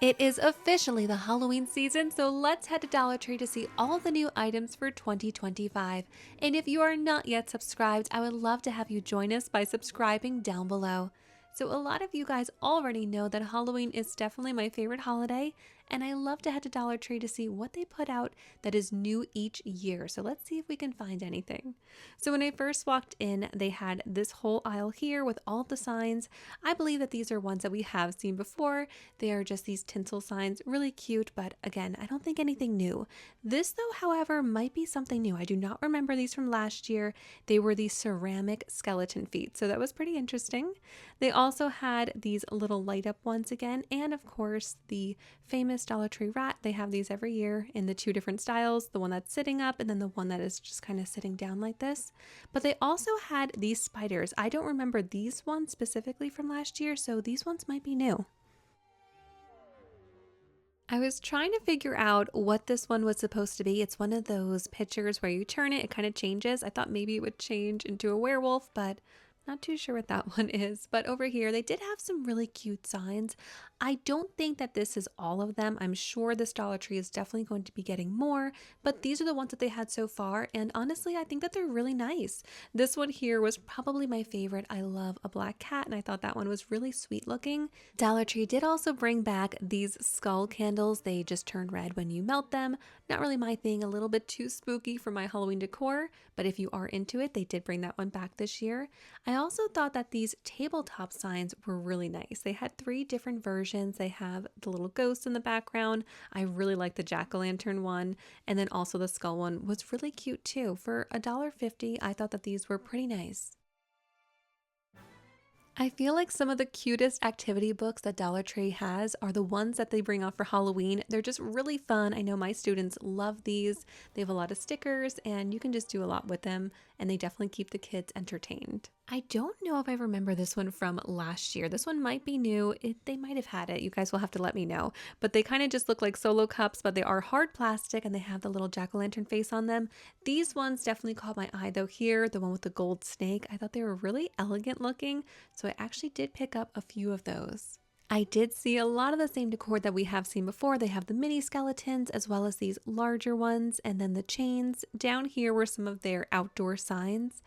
It is officially the Halloween season, so let's head to Dollar Tree to see all the new items for 2025. And if you are not yet subscribed, I would love to have you join us by subscribing down below. So, a lot of you guys already know that Halloween is definitely my favorite holiday, and I love to head to Dollar Tree to see what they put out that is new each year. So, let's see if we can find anything. So, when I first walked in, they had this whole aisle here with all of the signs. I believe that these are ones that we have seen before. They are just these tinsel signs, really cute, but again, I don't think anything new. This, though, however, might be something new. I do not remember these from last year. They were these ceramic skeleton feet, so that was pretty interesting. They also had these little light up ones again, and of course, the famous Dollar Tree rat. They have these every year in the two different styles, the one that's sitting up and then the one that is just kind of sitting down like this. But they also had these spiders. I don't remember these ones specifically from last year, so these ones might be new. I was trying to figure out what this one was supposed to be. It's one of those pictures where you turn it, it kind of changes. I thought maybe it would change into a werewolf, but not too sure what that one is. But over here, they did have some really cute signs. I don't think that this is all of them. I'm sure this Dollar Tree is definitely going to be getting more, but these are the ones that they had so far. And honestly, I think that they're really nice. This one here was probably my favorite. I love a black cat, and I thought that one was really sweet looking. Dollar Tree did also bring back these skull candles. They just turn red when you melt them. Not really my thing, a little bit too spooky for my Halloween decor, but if you are into it, they did bring that one back this year. I also thought that these tabletop signs were really nice. They had three different versions. They have the little ghost in the background. I really like the jack-o'-lantern one, and then also the skull one was really cute too. For $1.50, I thought that these were pretty nice. I feel like some of the cutest activity books that Dollar Tree has are the ones that they bring out for Halloween. They're just really fun. I know my students love these. They have a lot of stickers and you can just do a lot with them, and they definitely keep the kids entertained. I don't know if I remember this one from last year. This one might be new. They might have had it. You guys will have to let me know. But they kind of just look like solo cups, but they are hard plastic and they have the little jack-o'-lantern face on them. These ones definitely caught my eye though here. The one with the gold snake. I thought they were really elegant looking. So I actually did pick up a few of those. I did see a lot of the same decor that we have seen before. They have the mini skeletons as well as these larger ones and then the chains. Down here were some of their outdoor signs.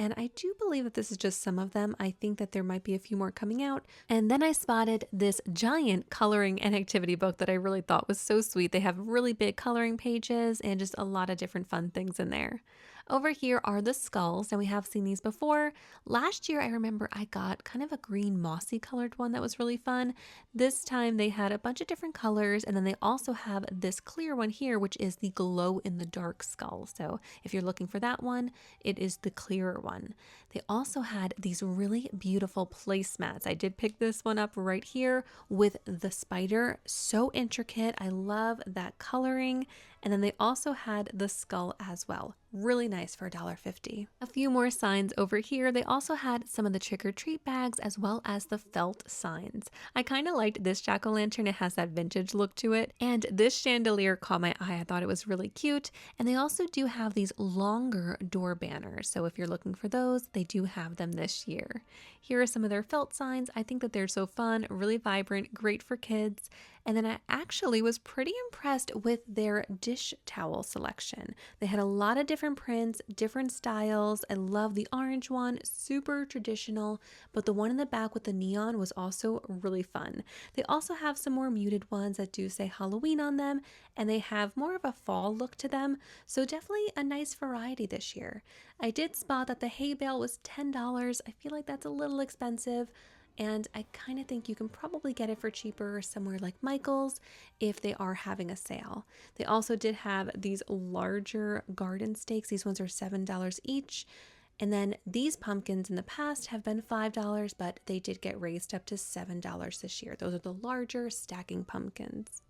And I do believe that this is just some of them. I think that there might be a few more coming out. And then I spotted this giant coloring and activity book that I really thought was so sweet. They have really big coloring pages and just a lot of different fun things in there. Over here are the skulls, and we have seen these before. Last year, I remember I got kind of a green mossy colored one that was really fun. This time they had a bunch of different colors, and then they also have this clear one here, which is the glow in the dark skull. So if you're looking for that one, it is the clearer one. They also had these really beautiful placemats. I did pick this one up right here with the spider. So intricate. I love that coloring. And then they also had the skull as well. Really nice for $1.50. A few more signs over here. They also had some of the trick-or-treat bags as well as the felt signs. I kind of liked this jack-o'-lantern. It has that vintage look to it. And this chandelier caught my eye. I thought it was really cute. And they also do have these longer door banners. So if you're looking for those, they do have them this year. Here are some of their felt signs. I think that they're so fun, really vibrant, great for kids. And then I actually was pretty impressed with their dish towel selection. They had a lot of different prints, different styles. I love the orange one, super traditional, but the one in the back with the neon was also really fun. They also have some more muted ones that do say Halloween on them, and they have more of a fall look to them, so definitely a nice variety this year. I did spot that the hay bale was $10. I feel like that's a little expensive. And I kind of think you can probably get it for cheaper somewhere like Michael's if they are having a sale. They also did have these larger garden stakes. These ones are $7 each. And then these pumpkins in the past have been $5, but they did get raised up to $7 this year. Those are the larger stacking pumpkins.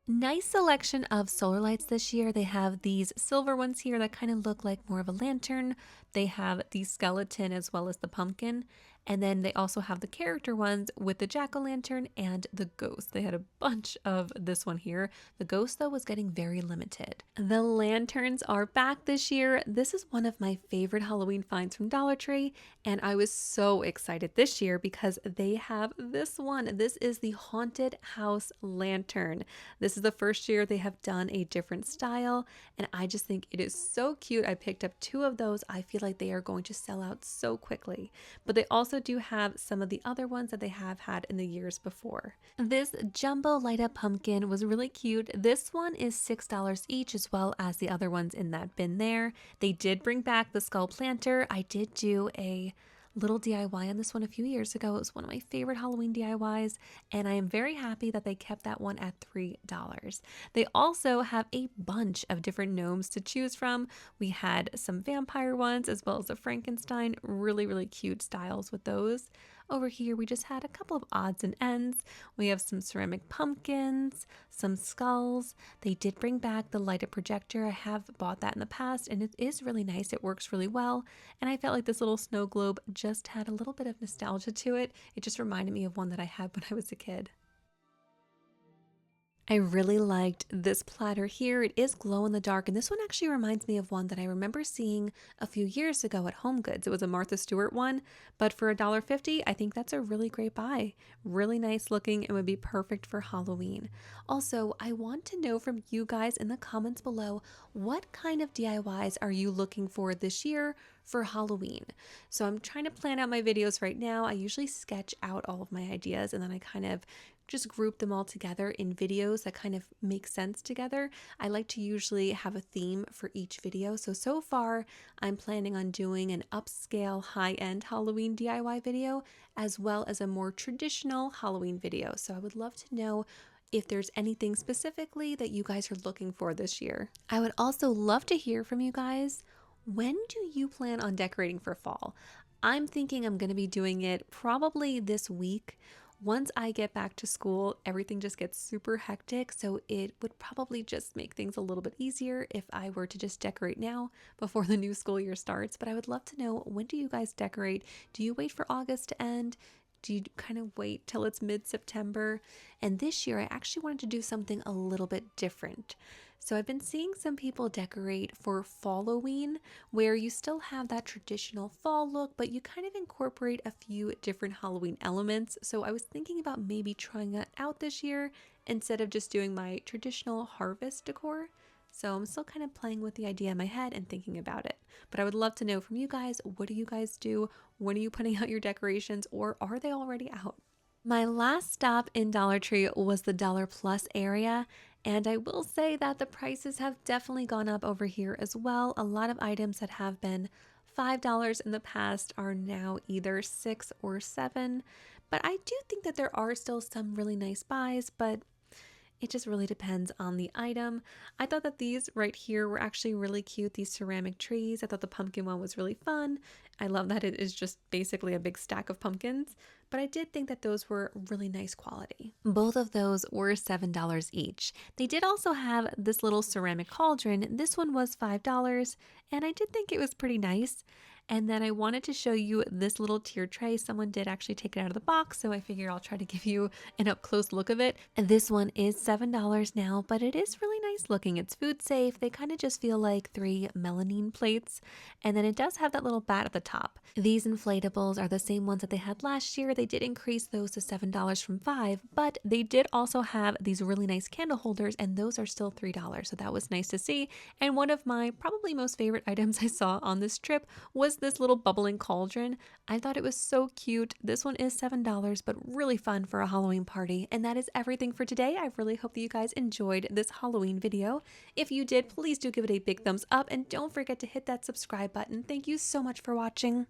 Nice selection of solar lights this year. They have these silver ones here that kind of look like more of a lantern. They have the skeleton as well as the pumpkin. And then they also have the character ones with the jack-o'-lantern and the ghost. They had a bunch of this one here. The ghost, though, was getting very limited. The lanterns are back this year. This is one of my favorite Halloween finds from Dollar Tree, and I was so excited this year because they have this one. This is the Haunted House Lantern. This is the first year they have done a different style, and I just think it is so cute. I picked up 2 of those. I feel like they are going to sell out so quickly. But they also do have some of the other ones that they have had in the years before. This jumbo light up pumpkin was really cute. This one is $6 each, as well as the other ones in that bin there. They did bring back the skull planter. I did do a little DIY on this one a few years ago. It was one of my favorite Halloween DIYs, and I am very happy that they kept that one at $3. They also have a bunch of different gnomes to choose from. We had some vampire ones as well as a Frankenstein. Really, really cute styles with those. Over here, we just had a couple of odds and ends. We have some ceramic pumpkins, some skulls. They did bring back the light up projector. I have bought that in the past, and it is really nice. It works really well. And I felt like this little snow globe just had a little bit of nostalgia to it. It just reminded me of one that I had when I was a kid. I really liked this platter here. It is glow in the dark, and this one actually reminds me of one that I remember seeing a few years ago at Home Goods. It was a Martha Stewart one, but for $1.50, I think that's a really great buy. Really nice looking and would be perfect for Halloween. Also, I want to know from you guys in the comments below, what kind of DIYs are you looking for this year for Halloween? So I'm trying to plan out my videos right now. I usually sketch out all of my ideas and then I kind of just group them all together in videos that kind of make sense together. I like to usually have a theme for each video. So far, I'm planning on doing an upscale high-end Halloween DIY video as well as a more traditional Halloween video. So I would love to know if there's anything specifically that you guys are looking for this year. I would also love to hear from you guys. When do you plan on decorating for fall? I'm thinking I'm going to be doing it probably this week. Once I get back to school, everything just gets super hectic, so it would probably just make things a little bit easier if I were to just decorate now before the new school year starts. But I would love to know, when do you guys decorate? Do you wait for August to end? Do you kind of wait till it's mid-September? And this year, I actually wanted to do something a little bit different. So I've been seeing some people decorate for Falloween, where you still have that traditional fall look, but you kind of incorporate a few different Halloween elements. So I was thinking about maybe trying that out this year instead of just doing my traditional harvest decor. So I'm still kind of playing with the idea in my head and thinking about it. But I would love to know from you guys, what do you guys do? When are you putting out your decorations, or are they already out? My last stop in Dollar Tree was the Dollar Plus area, and I will say that the prices have definitely gone up over here as well. A lot of items that have been $5 in the past are now either $6 or $7, but I do think that there are still some really nice buys, but it just really depends on the item. I thought that these right here were actually really cute, these ceramic trees. I thought the pumpkin one was really fun. I love that it is just basically a big stack of pumpkins, but I did think that those were really nice quality. Both of those were $7 each. They did also have this little ceramic cauldron. This one was $5, and I did think it was pretty nice. And then I wanted to show you this little tier tray. Someone did actually take it out of the box, so I figured I'll try to give you an up close look of it. And this one is $7 now, but it is really nice looking. It's food safe. They kind of just feel like 3 melamine plates. And then it does have that little bat at the top. These inflatables are the same ones that they had last year. They did increase those to $7 from $5, but they did also have these really nice candle holders, and those are still $3. So that was nice to see. And one of my probably most favorite items I saw on this trip was this little bubbling cauldron. I thought it was so cute. This one is $7, but really fun for a Halloween party. And that is everything for today. I really hope that you guys enjoyed this Halloween video. If you did, please do give it a big thumbs up and don't forget to hit that subscribe button. Thank you so much for watching.